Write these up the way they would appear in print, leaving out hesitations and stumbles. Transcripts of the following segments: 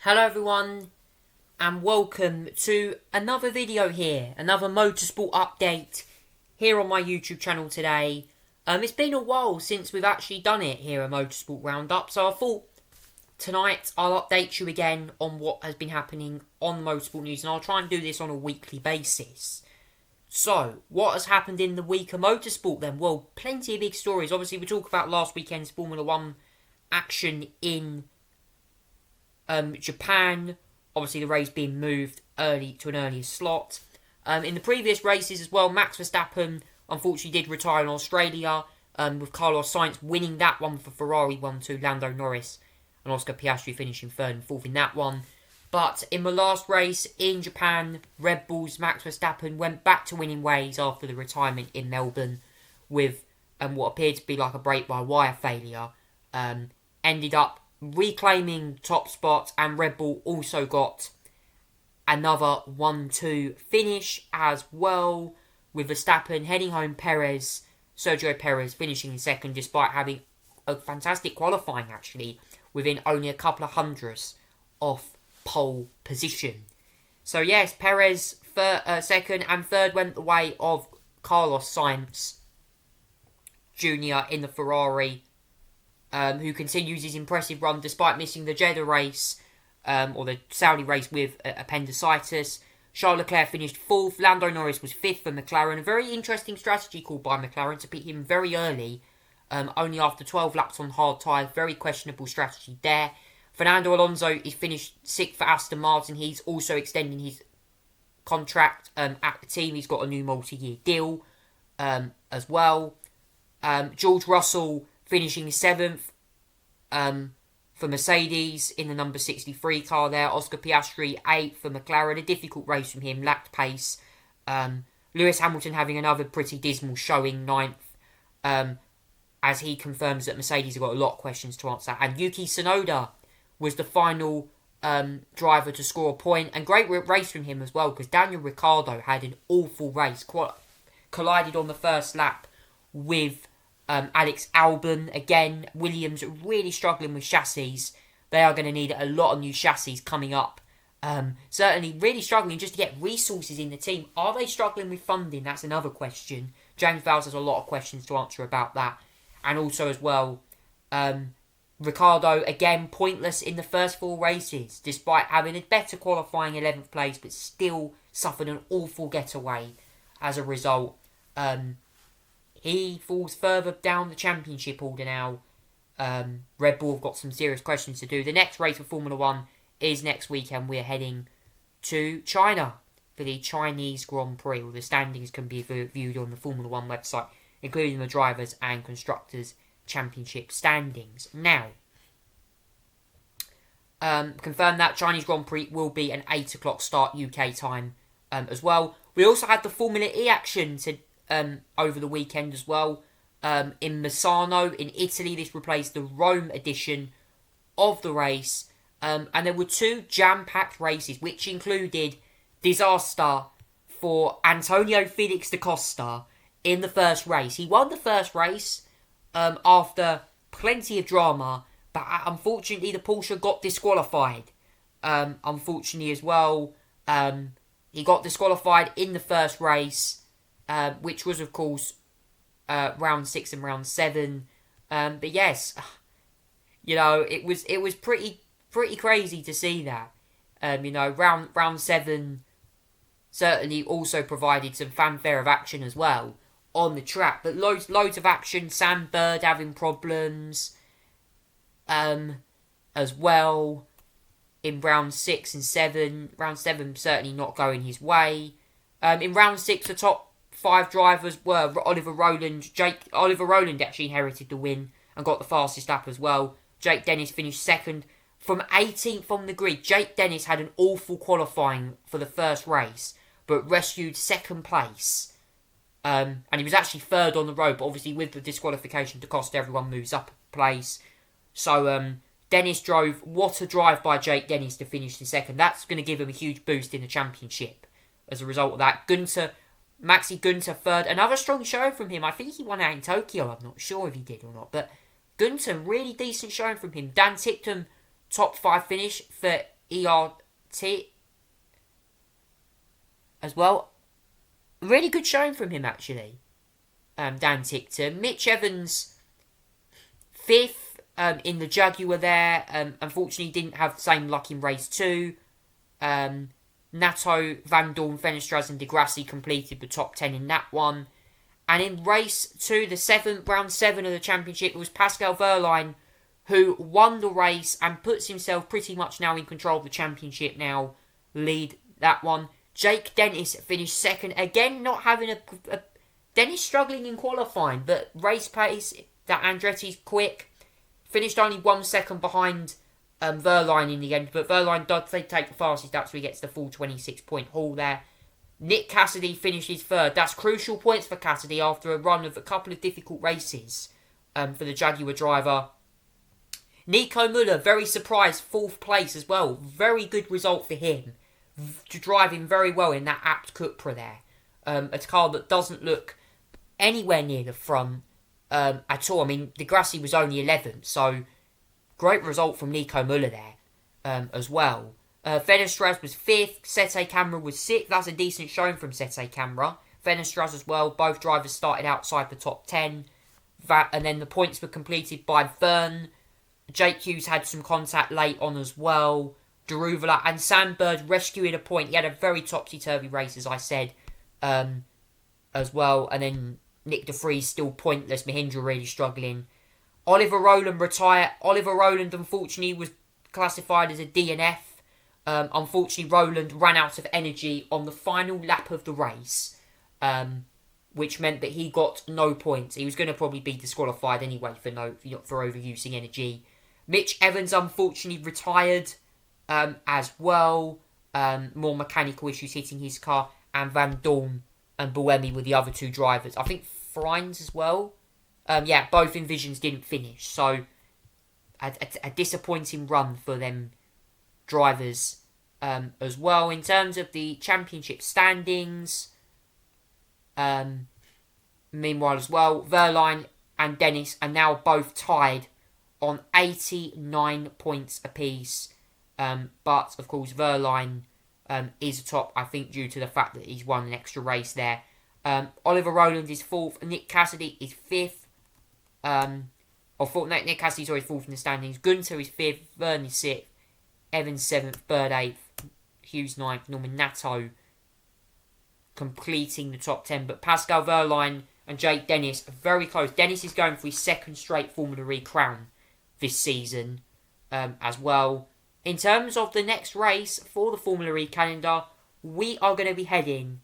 Hello everyone and welcome to another video here, another motorsport update here on my YouTube channel today. It's been a while since we've actually done it here at Motorsport Roundup, so I thought tonight I'll update you again on what has been happening on motorsport news, and I'll try and do this on a weekly basis. So, what has happened in the week of motorsport then? Well, plenty of big stories. Obviously, we talked about last weekend's Formula 1 action in Japan. Obviously, the race being moved early to an earlier slot. In the previous races as well, Max Verstappen unfortunately did retire in Australia, with Carlos Sainz winning that one for Ferrari 1-2, Lando Norris and Oscar Piastri finishing third and fourth in that one. But in the last race in Japan, Red Bull's Max Verstappen went back to winning ways after the retirement in Melbourne with what appeared to be like a brake-by-wire failure. Ended up reclaiming top spot, and Red Bull also got another 1-2 finish as well, with Verstappen heading home. Sergio Perez finishing in second despite having a fantastic qualifying actually, within only a couple of hundredths off pole position. So yes, Perez second, and third went the way of Carlos Sainz Jr. in the Ferrari, who continues his impressive run despite missing the Jeddah race, or the Saudi race with appendicitis. Charles Leclerc finished fourth. Lando Norris was fifth for McLaren. A very interesting strategy called by McLaren to pit him very early, only after 12 laps on hard tyres. Very questionable strategy there. Fernando Alonso is finished sixth for Aston Martin. He's also extending his contract at the team. He's got a new multi-year deal as well. George Russell finishing seventh for Mercedes in the number 63 car there. Oscar Piastri eighth for McLaren. A difficult race from him, lacked pace. Lewis Hamilton having another pretty dismal showing, ninth, as he confirms that Mercedes have got a lot of questions to answer. And Yuki Tsunoda was the final driver to score a point, and great race from him as well, because Daniel Ricciardo had an awful race, collided on the first lap with Alex Albon. Again, Williams really struggling with chassis. They are going to need a lot of new chassis coming up. Certainly really struggling just to get resources in the team. Are they struggling with funding? That's another question. James Vowles has a lot of questions to answer about that. And also as well, Ricciardo, again, pointless in the first four races, despite having a better qualifying 11th place, but still suffered an awful getaway as a result. He falls further down the championship order now. Red Bull have got some serious questions to do. The next race for Formula 1 is next weekend. We're heading to China for the Chinese Grand Prix. All the standings can be viewed on the Formula 1 website, including the drivers' and constructors' championship standings. Now, confirm that Chinese Grand Prix will be an 8 o'clock start UK time as well. We also had the Formula E action over the weekend as well, in Misano in Italy. This replaced the Rome edition of the race, and there were two jam-packed races, which included disaster for Antonio Felix da Costa in the first race. He won the first race after plenty of drama, but unfortunately the Porsche got disqualified. Unfortunately as well, he got disqualified in the first race, which was of course round 6 and round 7. But yes, you know, it was pretty crazy to see that. Round 7 certainly also provided some fanfare of action as well on the track, but loads of action. Sam Bird having problems as well in round 6 and 7. Round 7 certainly not going his way. In round 6, the top 5 drivers were Oliver Rowland. Oliver Rowland actually inherited the win and got the fastest lap as well. Jake Dennis finished second from 18th on the grid. Jake Dennis had an awful qualifying for the first race, but rescued second place. And he was actually third on the road, but obviously with the disqualification to cost, everyone moves up a place. So Dennis drove. What a drive by Jake Dennis to finish in second. That's going to give him a huge boost in the championship as a result of that. Maxi Günther third. Another strong show from him. I think he won out in Tokyo. I'm not sure if he did or not. But Günther, really decent showing from him. Dan Tipton, top 5 finish for ERT as well. Really good showing from him, actually. Dan Tickton. Mitch Evans, 5th in the Jaguar there. Unfortunately, didn't have the same luck in race 2. Nato, Van Dorn, Fenestraz and Degrassi completed the top 10 in that one. And in race 2, the 7th, round 7 of the championship, it was Pascal Wehrlein who won the race and puts himself pretty much now in control of the championship now. Lead that one. Jake Dennis finished 2nd. Again, not having a Dennis struggling in qualifying, but race pace, that Andretti's quick. Finished only 1 second behind Wehrlein in the end, but Wehrlein does take the fastest lap, so he gets the full 26-point haul there. Nick Cassidy finishes 3rd. That's crucial points for Cassidy after a run of a couple of difficult races for the Jaguar driver. Nico Müller, very surprised, 4th place as well. Very good result for him. Driving very well in that Abt Cupra there. A car that doesn't look anywhere near the front at all. I mean, Degrassi was only 11th, so great result from Nico Müller there as well. Fenestraz was 5th, Sete Camera was 6th. That's a decent showing from Sete Camera. Fenestraz as well. Both drivers started outside the top 10. And then the points were completed by Verne. Jake Hughes had some contact late on as well. Daruvula and Sam Bird rescuing a point. He had a very topsy-turvy race, as I said, as well. And then Nick De Vries still pointless. Mahindra really struggling. Oliver Rowland retired. Oliver Rowland, unfortunately, was classified as a DNF. Unfortunately, Rowland ran out of energy on the final lap of the race, which meant that he got no points. He was going to probably be disqualified anyway for overusing energy. Mitch Evans, unfortunately, retired as well. More mechanical issues hitting his car. And Van Dorn and Buemi were the other 2 drivers. I think Freins as well. Both Envisions didn't finish. So, a disappointing run for them drivers as well. In terms of the championship standings, meanwhile as well, Wehrlein and Dennis are now both tied on 89 points apiece. But, of course, Wehrlein is atop, I think, due to the fact that he's won an extra race there. Oliver Rowland is 4th. Nick Cassidy is 5th. Nick Cassidy's already 4th in the standings. Gunter is 5th. Verne is 6th. Evans 7th. Bird 8th. Hughes 9th. Norman Nato completing the top 10. But Pascal Wehrlein and Jake Dennis are very close. Dennis is going for his 2nd straight Formula E crown this season as well. In terms of the next race for the Formula E calendar, we are going to be heading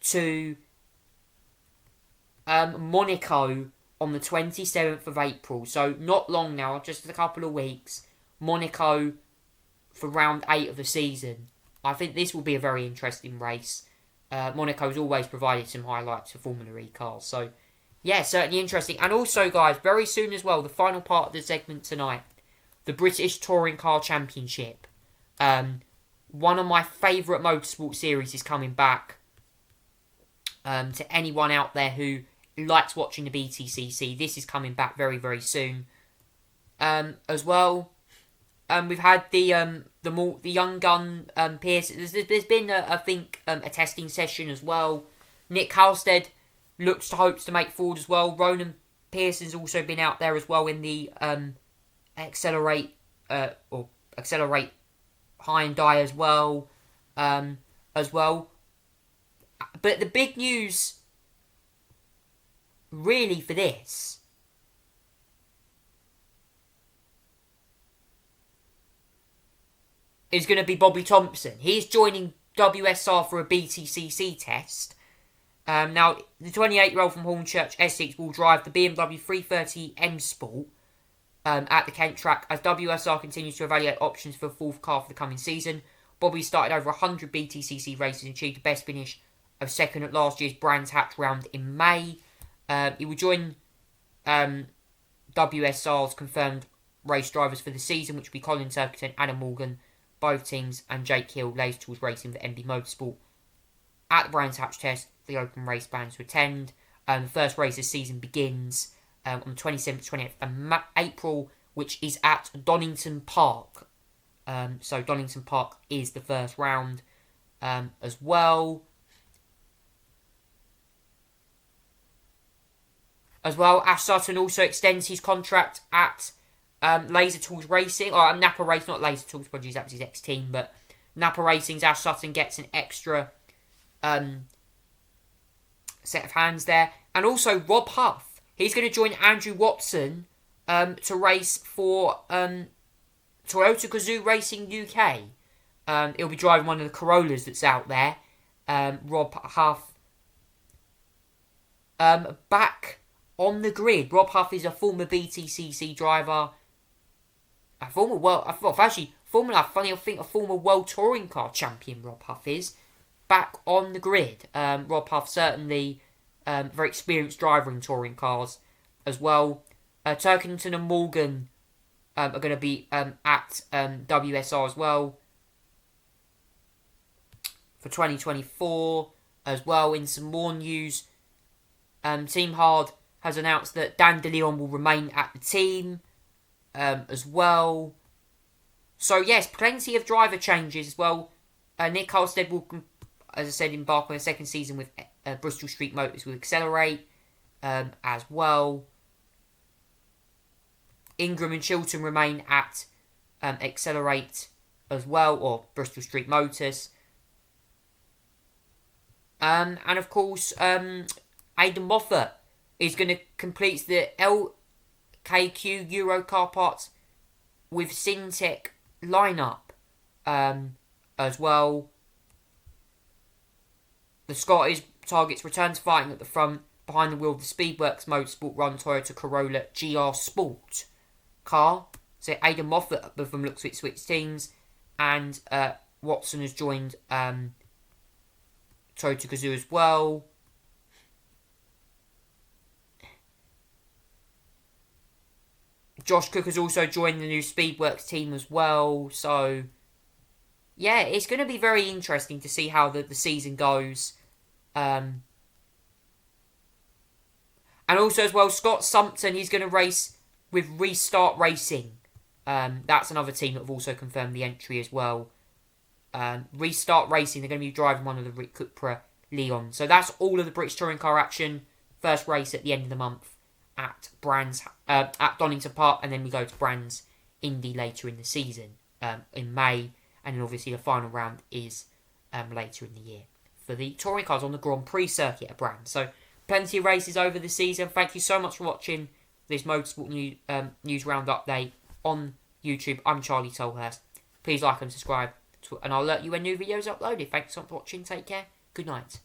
to Monaco on the 27th of April. So not long now, just a couple of weeks. Monaco for round 8 of the season. I think this will be a very interesting race. Monaco's always provided some highlights for Formula E cars. So, yeah, certainly interesting. And also, guys, very soon as well, the final part of the segment tonight, the British Touring Car Championship. One of my favourite motorsport series is coming back. To anyone out there who likes watching the BTCC, this is coming back very, very soon. As well, we've had the young gun Pierce. There's been a testing session as well. Nick Halstead hopes to make forward as well. Ronan Pearson's also been out there as well in the accelerate high and die as well. But the big news really for this is going to be Bobby Thompson. He's joining WSR for a BTCC test. Now, the 28-year-old from Hornchurch, Essex, will drive the BMW 330 M Sport at the Kent track as WSR continues to evaluate options for a 4th car for the coming season. Bobby started over 100 BTCC races and achieved the best finish of 2nd at last year's Brands Hatch round in May. He will join WSR's confirmed race drivers for the season, which will be Colin Turkington and Adam Morgan, both teams, and Jake Hill, Laser Tools Racing for MB Motorsport. At the Brands Hatch test, the open race bans to attend. The first race of the season begins on the 27th to 28th of April, which is at Donington Park So Donington Park is the first round as well. Ash Sutton also extends his contract at Laser Tools Racing, or Napa Racing, not Laser Tools, apologies, that was his ex-team, but Napa Racing's Ash Sutton gets an extra set of hands there. And also Rob Huff, he's going to join Andrew Watson to race for Toyota Gazoo Racing UK. He'll be driving one of the Corollas that's out there. Rob Huff back on the grid. Rob Huff is a former BTCC driver, a former World Touring Car champion. Rob Huff is back on the grid. Rob Huff certainly very experienced driver in touring cars as well. Turkington and Morgan are going to be at WSR as well for 2024 as well. In some more news, Team Hard has announced that Dan DeLeon will remain at the team as well. So yes, plenty of driver changes as well. Nick Halstead will, as I said, embark on a second season with Bristol Street Motors with Accelerate as well. Ingram and Chilton remain at Accelerate as well, or Bristol Street Motors. And of course, Aidan Moffat is going to complete the LKQ Euro car parts with Syntec lineup as well. The Scottish targets return to fighting at the front behind the wheel of the Speedworks Motorsport run Toyota Corolla GR Sport car. So Aidan Moffat from looks to switch teams, and Watson has joined Toyota Gazoo as well. Josh Cook has also joined the new Speedworks team as well. So, yeah, it's going to be very interesting to see how the season goes. And also as well, Scott Sumpton, he's going to race with Restart Racing. That's another team that have also confirmed the entry as well. Restart Racing, they're going to be driving one of the Cupra Leon. So that's all of the British Touring Car action. First race at the end of the month at at Donington Park, and then we go to Brands Indy later in the season in May, and then obviously the final round is later in the year for the touring cars on the Grand Prix circuit at Brands. So plenty of races over the season. Thank you so much for watching this Motorsport news round update on YouTube. I'm Charlie Tolhurst. Please like and subscribe, and I'll alert you when new videos are uploaded. Thanks so much for watching. Take care. Good night.